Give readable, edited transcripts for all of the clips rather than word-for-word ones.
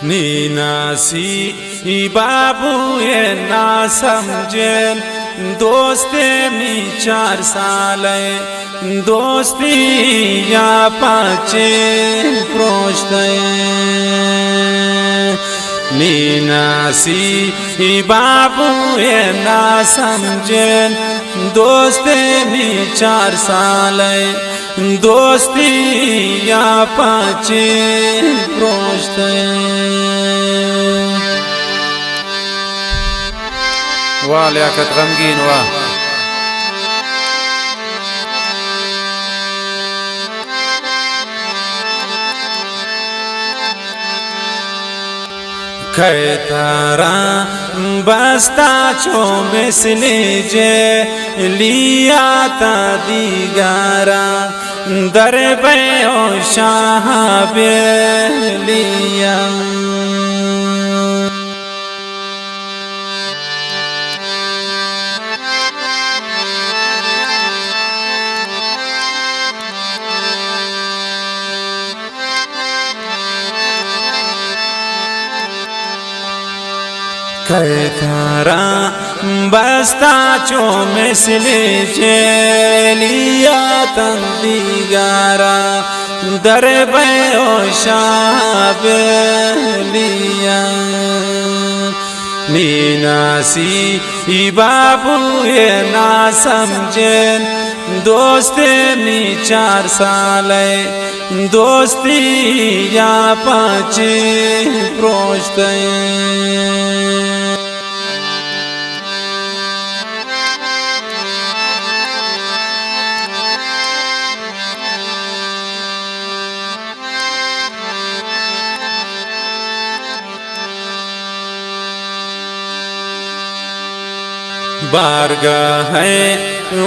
नीनासी बाबू ये ना समझेन दोस्ते मी 4 साल दोस्ती या पाचे प्रोष्ट नीनासी बाबू ये ना समझेन दोस्ते मी 4 साल दोस्ती या पाचे प्रोष्ट वाह लियाकत गमगीन वाह खैतारा बस्ता चो मिसले जे लिया ता दीगारा दरबे ओ शाह बे लिया खैतारा बस्ता चो मिसले जेलिया तंदीगारा दरबे ओ शाह लिया नीनासी बाबू ये ना समझेन दोस्ते मी 4 साल दोस्ती या पाचे प्रोष्ट बारगाह है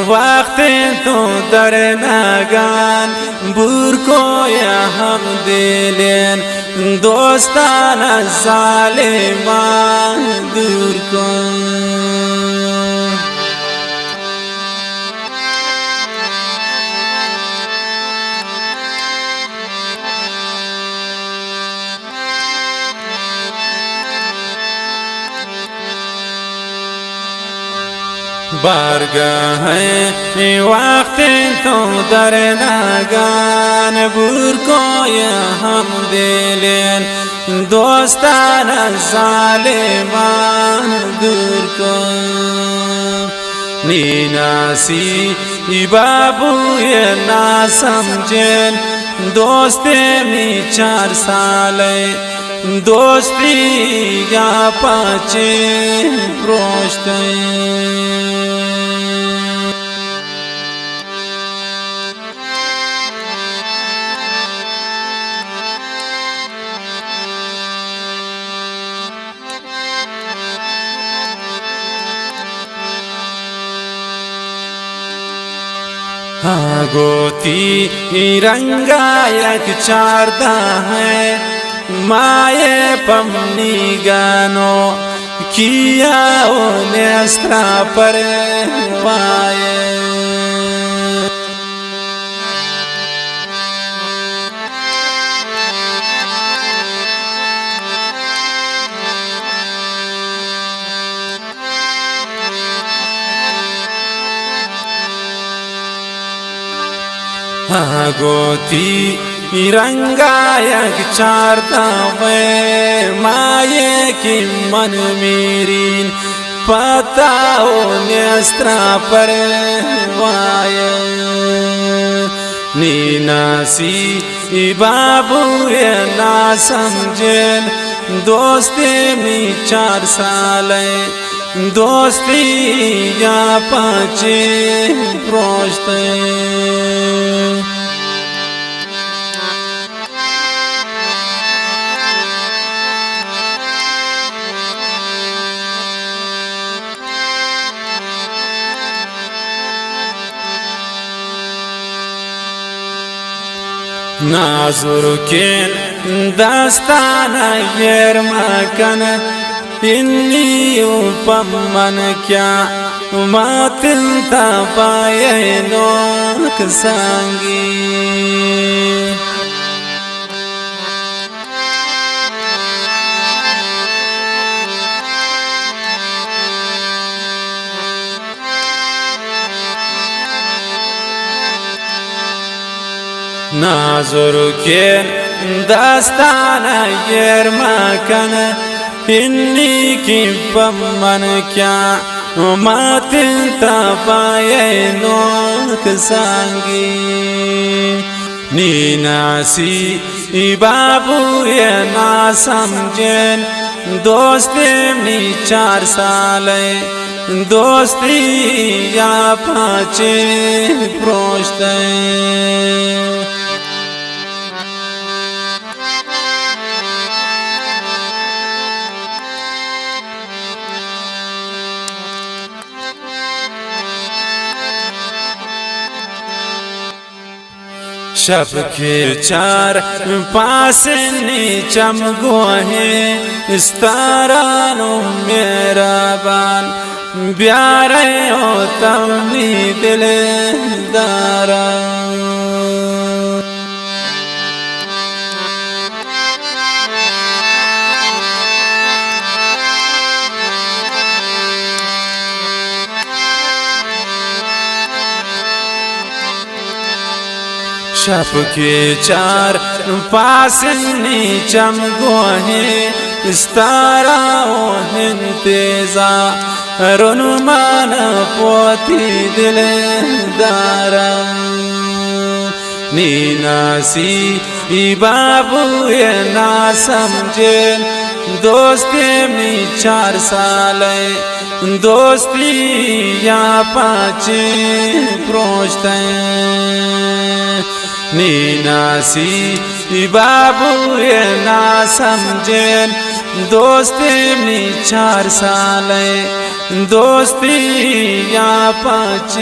वक्त तो दरनागान बुर को या हम दिलेन दोस्ताना जालिमान दूर को बारगाह है वक्त तो दरनागान बुर को या हम दिलेन दोस्ताना जालिमान दूर को नीनासी बाबू ये ना समझेन दोस्ते मी 4 साल दोस्ती या पाचे प्रोष्ट गोती रंगायक 4 है माये पमनी गानो किया ओ नेस्त्रा पर वाये गोती रंगायक 4 वे माये की मन मेरी पता हो नेस्त्रा पर वाये नीनासी बाबू ये ना समझेन दोस्ते मी 4 साल दोस्ती या पाचे प्रोष्ट नाजुरुकेन दास्ताना यर मकन इन्नी उपमन क्या मातिल पाए नोक सांगी نازركين داستانا يرمكن إني كيف منك ما تنتباينو كسانجي نیناسی بابو یہ نا سمجھن دوستی منی 4 سالے دوستی یا پاچے پروشتے शब के 4 पास नीचम गोहे इस्तारानो मेरा बान प्यारे हो तमनी दिल दारा शब के 4 पास नीचम गोहे इस्तारा ओ हिंतेजा रुनुमान पोती दिल दारा नीनासी बाबू ये ना समझे दोस्ती में 4 साले दोस्ती या 5 प्रोश्ते नीनासी बाबू ये ना समझेन दोस्ती में 4 साले दोस्ती या 5